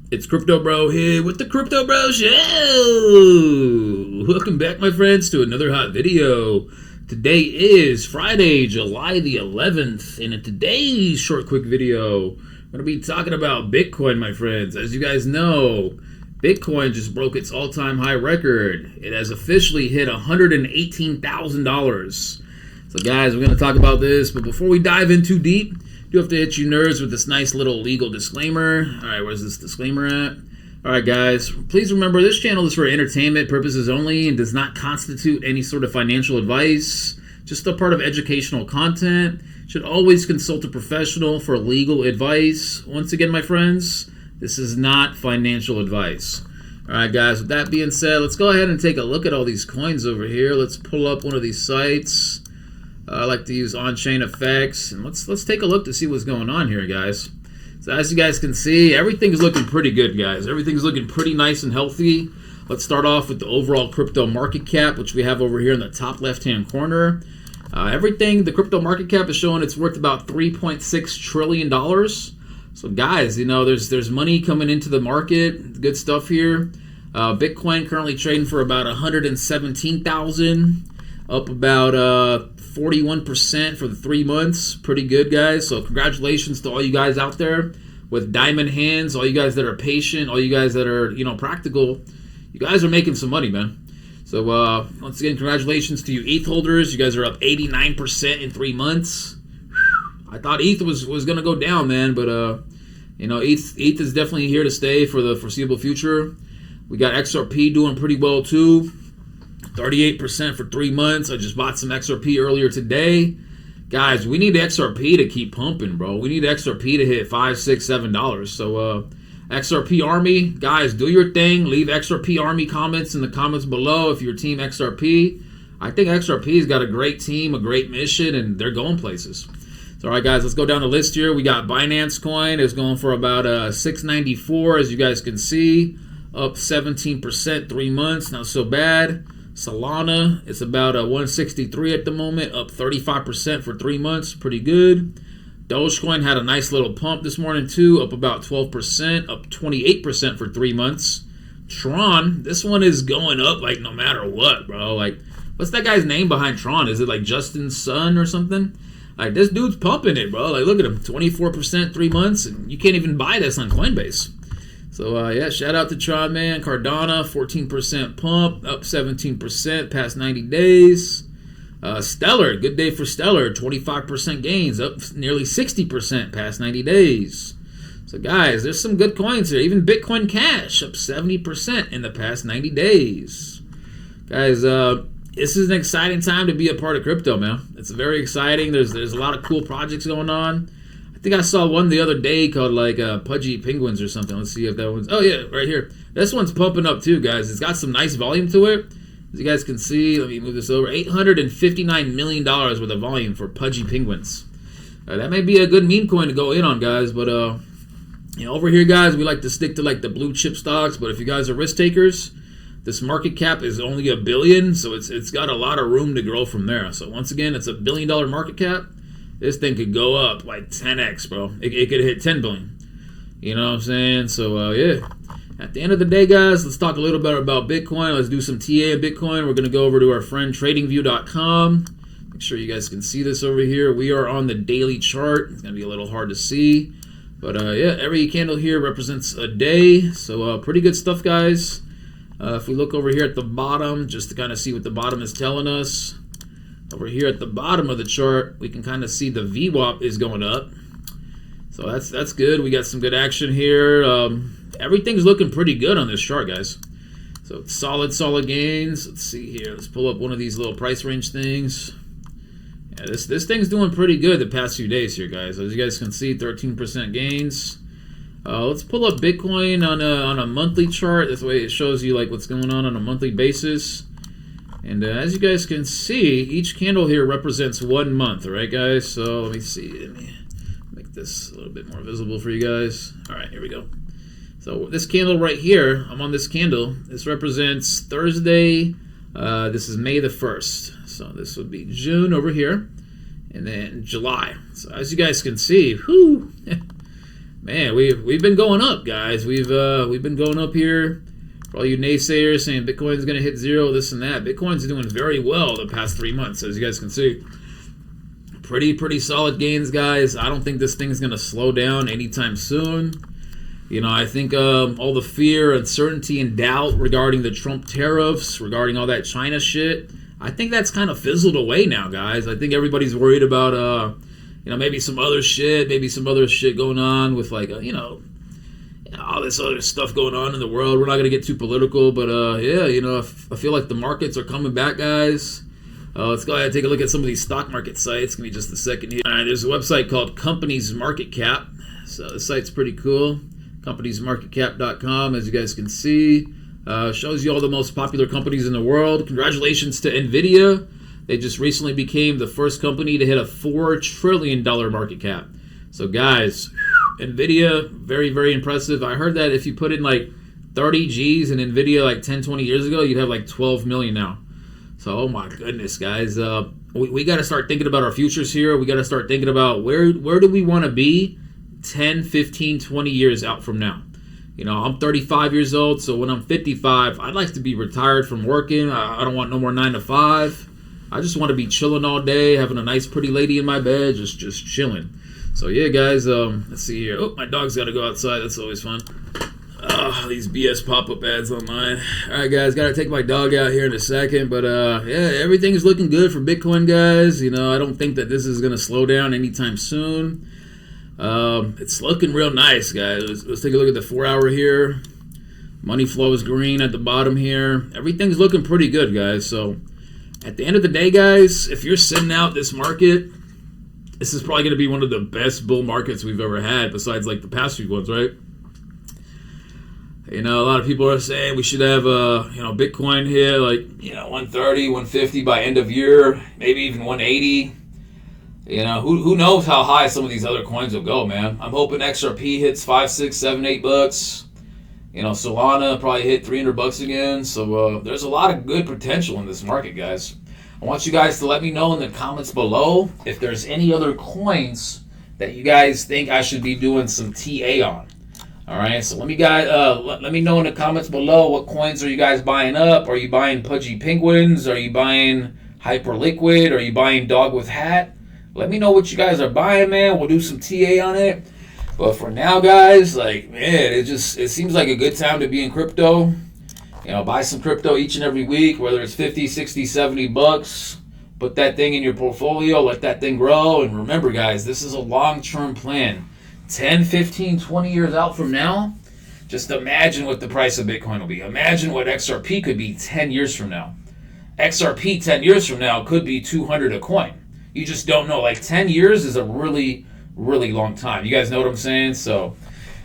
It's Crypto Bro here with the Crypto Bro Show. Welcome back, my friends, to another hot video. Today is Friday, July the 11th, and in today's short, quick video, I'm going to be talking about Bitcoin, my friends. As you guys know, Bitcoin just broke its all-time high record. It has officially hit $118,000. So, guys, we're going to talk about this, but before we dive in too deep, do have to hit you nerds with this nice little legal disclaimer. Alright, where's this disclaimer at? Alright, guys, please remember this channel is for entertainment purposes only and does not constitute any sort of financial advice. Just a part of educational content. Should always consult a professional for legal advice. Once again, my friends, this is not financial advice. Alright, guys, with that being said, let's go ahead and take a look at all these coins over here. Let's pull up one of these sites. I like to use on-chain effects, and let's take a look to see what's going on here, guys. So as you guys can see, everything's looking pretty good, guys. Everything's looking pretty nice and healthy. Let's start off with the overall crypto market cap, which we have over here in the top left-hand corner. The crypto market cap is showing it's worth about $3.6 trillion. So guys, you know, there's money coming into the market. Good stuff here. Bitcoin currently trading for about 117,000, up about 41% for the 3 months. Pretty good, guys. So congratulations to all you guys out there with diamond hands, all you guys that are patient, all you guys that are, you know, practical. You guys are making some money, man. So once again, congratulations to you ETH holders. You guys are up 89% in 3 months. I thought ETH was going to go down, man, but you know, ETH is definitely here to stay for the foreseeable future. We got XRP doing pretty well too. 38% for 3 months. I just bought some XRP earlier today. Guys, we need XRP to keep pumping, bro. We need XRP to hit $5, $6, $7. So, XRP Army, guys, do your thing. Leave XRP Army comments in the comments below if you're Team XRP. I think XRP's got a great team, a great mission, and they're going places. So, all right, guys, let's go down the list here. We got Binance Coin. It's going for about $6.94, as you guys can see. Up 17%, 3 months. Not so bad. Solana, it's about 163 at the moment, up 35% for 3 months, pretty good. Dogecoin had a nice little pump this morning too, up about 12%, up 28% for 3 months. Tron, this one is going up like no matter what, bro. Like, what's that guy's name behind Tron? Is it like Justin's son or something? Like, this dude's pumping it, bro. Like, look at him, 24% 3 months, and you can't even buy this on Coinbase. So, yeah, shout out to Tron, man. Cardano, 14% pump, up 17% past 90 days. Stellar, good day for Stellar, 25% gains, up nearly 60% past 90 days. So, guys, there's some good coins here. Even Bitcoin Cash, up 70% in the past 90 days. Guys, this is an exciting time to be a part of crypto, man. It's very exciting. There's a lot of cool projects going on. I think I saw one the other day called like Pudgy Penguins or something. Let's see if that one's... Oh, yeah, right here. This one's pumping up too, guys. It's got some nice volume to it. As you guys can see, let me move this over. $859 million worth of volume for Pudgy Penguins. That may be a good meme coin to go in on, guys. But, you know, over here, guys, we like to stick to like the blue chip stocks. But if you guys are risk takers, this market cap is only $1 billion. So it's got a lot of room to grow from there. So once again, it's $1 billion market cap. This thing could go up like 10x, bro. It could hit 10 billion. You know what I'm saying? So, yeah. At the end of the day, guys, let's talk a little bit about Bitcoin. Let's do some TA of Bitcoin. We're going to go over to our friend TradingView.com. Make sure you guys can see this over here. We are on the daily chart. It's going to be a little hard to see. But, yeah, every candle here represents a day. So, pretty good stuff, guys. If we look over here at the bottom, just to kind of see what the bottom is telling us. Over here at the bottom of the chart, we can kind of see the VWAP is going up. So that's good. We got some good action here. Everything's looking pretty good on this chart, guys. So solid gains. Let's see here. Let's pull up one of these little price range things. Yeah, this thing's doing pretty good the past few days here, guys. As you guys can see, 13% gains. Let's pull up Bitcoin on a monthly chart. This way it shows you like what's going on a monthly basis. And as you guys can see, each candle here represents 1 month, all right, guys? So let me see. Let me make this a little bit more visible for you guys. All right, here we go. So this candle right here, I'm on this candle. This represents Thursday. This is May the 1st. So this would be June over here. And then July. So as you guys can see, whoo, man, we've been going up, guys. We've been going up here. For all you naysayers saying Bitcoin's going to hit zero, this and that, Bitcoin's doing very well the past 3 months, as you guys can see. Pretty solid gains, guys. I don't think this thing's going to slow down anytime soon. You know, I think all the fear, uncertainty, and doubt regarding the Trump tariffs, regarding all that China shit, I think that's kind of fizzled away now, guys. I think everybody's worried about, maybe some other shit going on with, like, all this other stuff going on in the world. We're not going to get too political, but, I feel like the markets are coming back, guys. Let's go ahead and take a look at some of these stock market sites. Give me just a second here. All right, there's a website called Companies Market Cap. So the site's pretty cool. companiesmarketcap.com, as you guys can see. Shows you all the most popular companies in the world. Congratulations to NVIDIA. They just recently became the first company to hit a $4 trillion market cap. So guys, NVIDIA, very, very impressive. I heard that if you put in like 30 G's in NVIDIA like 10, 20 years ago, you'd have like 12 million now. So, oh my goodness, guys. We got to start thinking about our futures here. We got to start thinking about where do we want to be 10, 15, 20 years out from now. You know, I'm 35 years old, so when I'm 55, I'd like to be retired from working. I don't want no more 9 to 5. I just want to be chilling all day, having a nice pretty lady in my bed, just chilling. So yeah, guys, let's see here. Oh, my dog's got to go outside. That's always fun. These BS pop-up ads online. All right, guys, got to take my dog out here in a second. But yeah, everything is looking good for Bitcoin, guys. You know, I don't think that this is going to slow down anytime soon. It's looking real nice, guys. Let's take a look at the 4-hour here. Money flow is green at the bottom here. Everything's looking pretty good, guys. So at the end of the day, guys, if you're sitting out this market, this is probably going to be one of the best bull markets we've ever had, besides like the past few ones, right? You know, a lot of people are saying we should have Bitcoin here, like 130, 150 by end of year, maybe even 180. You know, who knows how high some of these other coins will go, man. I'm hoping XRP hits $5, $6, $7, $8. You know, Solana probably hit $300 again. So there's a lot of good potential in this market, guys. I want you guys to let me know in the comments below if there's any other coins that you guys think I should be doing some TA on. All right, so let me know in the comments below, what coins are you guys buying up? Are you buying Pudgy Penguins? Are you buying Hyperliquid? Are you buying Dog with Hat? Let me know what you guys are buying, man. We'll do some TA on it. But for now, guys, like, man, it seems like a good time to be in crypto. You know, buy some crypto each and every week, whether it's 50, 60, 70 bucks. Put that thing in your portfolio, let that thing grow. And remember, guys, this is a long-term plan. 10, 15, 20 years out from now, just imagine what the price of Bitcoin will be. Imagine what XRP could be 10 years from now. XRP 10 years from now could be 200 a coin. You just don't know. Like 10 years is a really, really long time. You guys know what I'm saying? So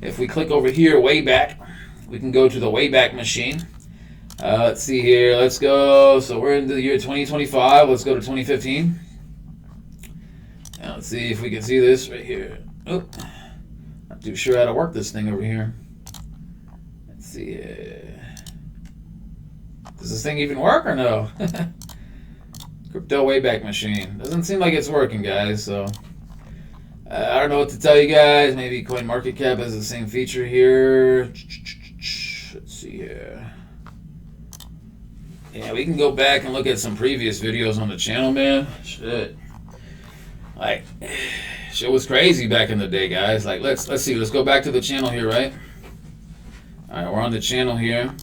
if we click over here, Wayback, we can go to the Wayback machine. Let's see here. Let's go. So we're into the year 2025. Let's go to 2015. Now let's see if we can see this right here. Oh, not too sure how to work this thing over here. Let's see. Does this thing even work or no? Crypto Wayback Machine. Doesn't seem like it's working, guys. So I don't know what to tell you guys. Maybe CoinMarketCap has the same feature here. Let's see here. Yeah, we can go back and look at some previous videos on the channel, man. Shit. Like, shit was crazy back in the day, guys. Like, let's see. Let's go back to the channel here, right? All right, we're on the channel here.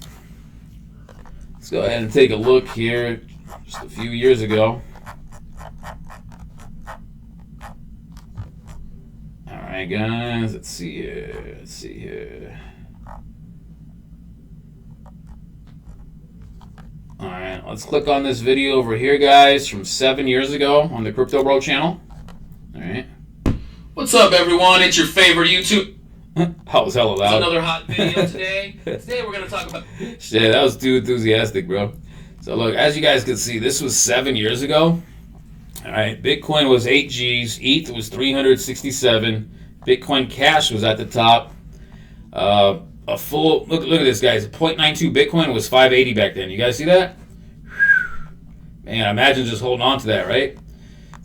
Let's go ahead and take a look here. Just a few years ago. All right, guys. Let's see here. Let's see here. All right, let's click on this video over here, guys, from 7 years ago on the Crypto Bro channel. All right. What's up, everyone? It's your favorite YouTube. That was hella loud. Another hot video today. Today we're gonna talk about. Shit, that was too enthusiastic, bro. So look, as you guys can see, this was 7 years ago. All right, Bitcoin was 8 G's, ETH was 367, Bitcoin Cash was at the top. A full look at this, guys. 0.92 Bitcoin was 580 back then. You guys see that? Man, imagine just holding on to that, right?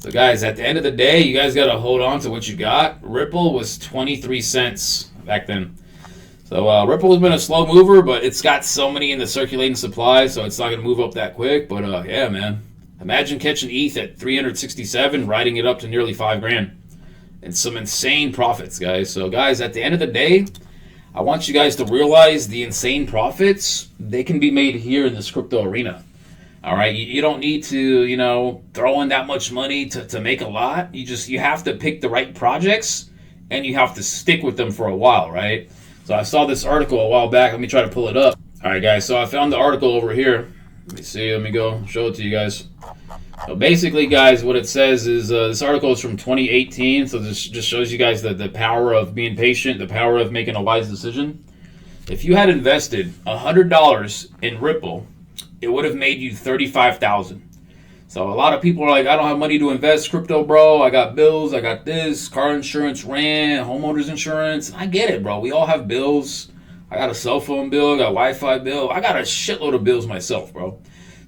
So guys, at the end of the day, you guys got to hold on to what you got. Ripple was 23 cents back then. So Ripple has been a slow mover, but it's got so many in the circulating supply, so it's not going to move up that quick. But yeah, man. Imagine catching ETH at 367, riding it up to nearly $5,000. And some insane profits, guys. So guys, at the end of the day, I want you guys to realize the insane profits, they can be made here in this crypto arena. All right, you don't need to, throw in that much money to make a lot. You have to pick the right projects, and you have to stick with them for a while, right? So I saw this article a while back. Let me try to pull it up. All right, guys, so I found the article over here. Let me see, let me go show it to you guys. So basically, guys, what it says is this article is from 2018, so this just shows you guys the power of being patient, the power of making a wise decision. If you had invested $100 in Ripple, it would have made you $35,000. So a lot of people are like, I don't have money to invest crypto, bro. I got bills, I got this, car insurance, rent, homeowners insurance. I get it, bro. We all have bills. I got a cell phone bill, I got a Wi-Fi bill. I got a shitload of bills myself, bro.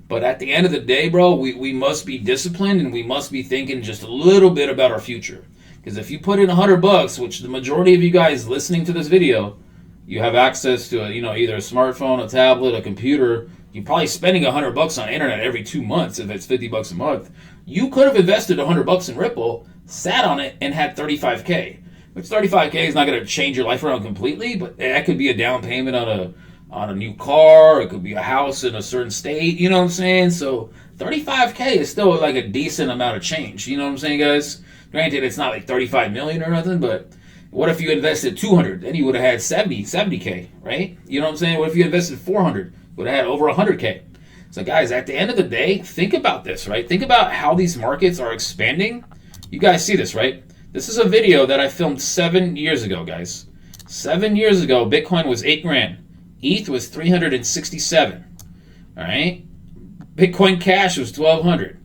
But at the end of the day, bro, we must be disciplined, and we must be thinking just a little bit about our future. Because if you put in $100, which the majority of you guys listening to this video, you have access to either a smartphone, a tablet, a computer. You're probably spending $100 on internet every 2 months if it's $50 a month. You could have invested $100 in Ripple, sat on it, and had $35K. Which $35K is not going to change your life around completely, but that could be a down payment on a new car. It could be a house in a certain state. You know what I'm saying? So $35K is still like a decent amount of change. You know what I'm saying, guys? Granted, it's not like 35 million or nothing, but what if you invested 200? Then you would have had 70K, right? You know what I'm saying? What if you invested 400? Would have had over 100K. So guys, at the end of the day, think about this, right? Think about how these markets are expanding. You guys see this, right? This is a video that I filmed 7 years ago, guys. 7 years ago, Bitcoin was $8,000. ETH was 367. All right? Bitcoin Cash was 1,200.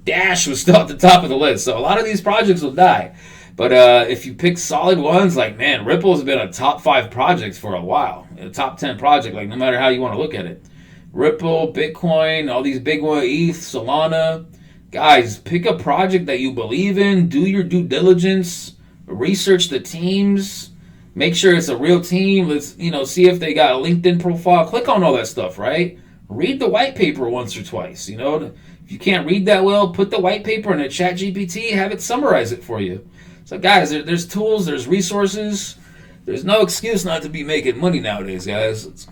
Dash was still at the top of the list. So a lot of these projects will die. But if you pick solid ones, like, man, Ripple has been a top 5 project for a while. A top 10 project, like, no matter how you want to look at it. Ripple, Bitcoin, all these big ones, ETH, Solana. Guys, pick a project that you believe in. Do your due diligence. Research the teams. Make sure it's a real team. Let's, see if they got a LinkedIn profile. Click on all that stuff, right? Read the white paper once or twice. If you can't read that well, put the white paper in a chat GPT. Have it summarize it for you. So guys, there's tools, there's resources. There's no excuse not to be making money nowadays, guys.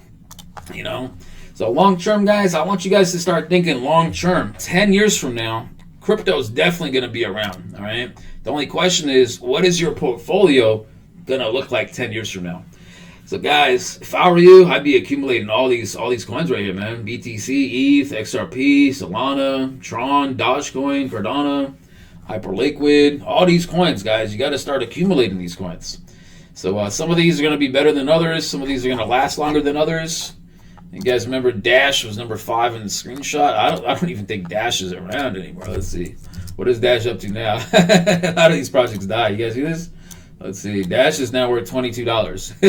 So long term, guys, I want you guys to start thinking long term. 10 years from now, crypto is definitely going to be around, all right? The only question is, what is your portfolio going to look like 10 years from now? So guys, if I were you, I'd be accumulating all these coins right here, man. BTC, ETH, XRP, Solana, Tron, Dogecoin, Cardano, Hyperliquid, all these coins, guys. You got to start accumulating these coins. So some of these are going to be better than others. Some of these are going to last longer than others. You guys remember Dash was number 5 in the screenshot? I don't even think Dash is around anymore. Let's see. What is Dash up to now? How do these projects die? You guys see this? Let's see. Dash is now worth $22.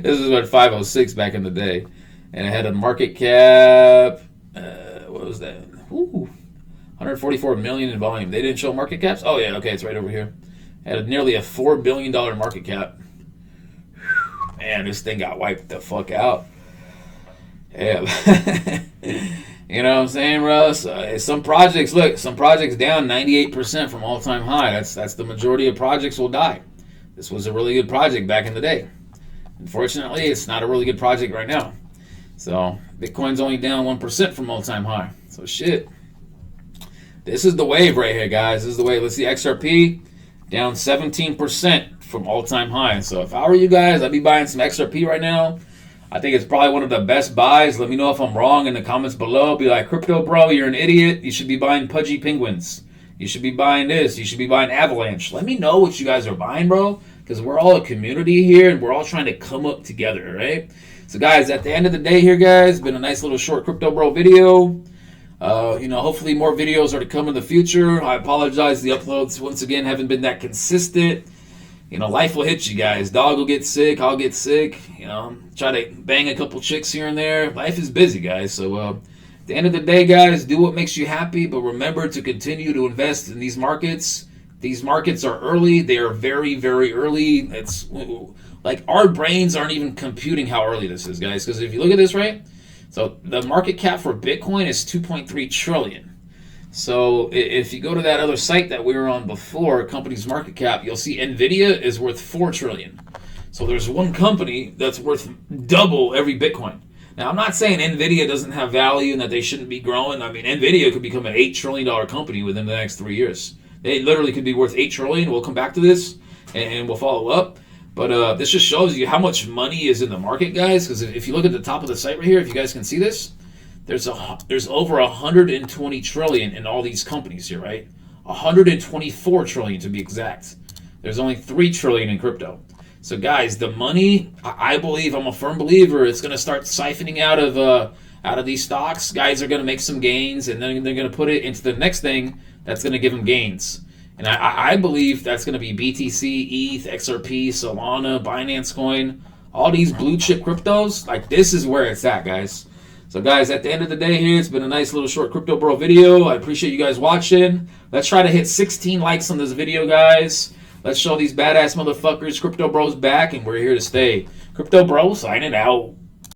This was what, 506 back in the day. And it had a market cap. What was that? Ooh, 144 million in volume. They didn't show market caps? Oh, yeah. Okay, it's right over here. Had nearly a $4 billion market cap. Man, this thing got wiped the fuck out. Yeah. You know what I'm saying, bro? So, some projects down 98% from all-time high. That's the majority of projects will die. This was a really good project back in the day. Unfortunately, it's not a really good project right now. So Bitcoin's only down 1% from all-time high. So shit. This is the wave right here, guys. This is the wave. Let's see, XRP down 17% from all-time high. So if I were you guys, I'd be buying some XRP right now. I think it's probably one of the best buys. Let me know if I'm wrong in the comments below. Be like, crypto bro, you're an idiot. You should be buying pudgy penguins. You should be buying this. You should be buying Avalanche. Let me know what you guys are buying, bro, because we're all a community here and we're all trying to come up together, right? So guys, at the end of the day here, guys, it's been a nice little short crypto bro video. Hopefully more videos are to come in the future. I apologize, the uploads once again haven't been that consistent. Life will hit you guys. Dog will get sick. I'll get sick. Try to bang a couple chicks here and there. Life is busy, guys. So At the end of the day, guys, do what makes you happy, but remember to continue to invest in these markets. These markets are early. They are very, very early. It's like our brains aren't even computing how early this is, guys. Because if you look at this, right? So the market cap for Bitcoin is 2.3 trillion. So if you go to that other site that we were on before, company's market cap, you'll see Nvidia is worth 4 trillion. So there's one company that's worth double every Bitcoin. Now, I'm not saying Nvidia doesn't have value and that they shouldn't be growing. I mean, Nvidia could become an $8 trillion company within the next 3 years. They literally could be worth $8 trillion. We'll come back to this and we'll follow up. But this just shows you how much money is in the market, guys. Because if you look at the top of the site right here, if you guys can see this, there's over 120 trillion in all these companies here, right? 124 trillion to be exact. There's only 3 trillion in crypto. So guys, the money, I believe, I'm a firm believer, it's going to start siphoning out of these stocks. Guys are going to make some gains, and then they're going to put it into the next thing that's going to give them gains. And I believe that's going to be BTC, ETH, XRP, Solana, Binance Coin, all these blue chip cryptos. Like, this is where it's at, guys. So guys, at the end of the day here, it's been a nice little short Crypto Bro video. I appreciate you guys watching. Let's try to hit 16 likes on this video, guys. Let's show these badass motherfuckers Crypto Bro's back, and we're here to stay. Crypto Bro signing out.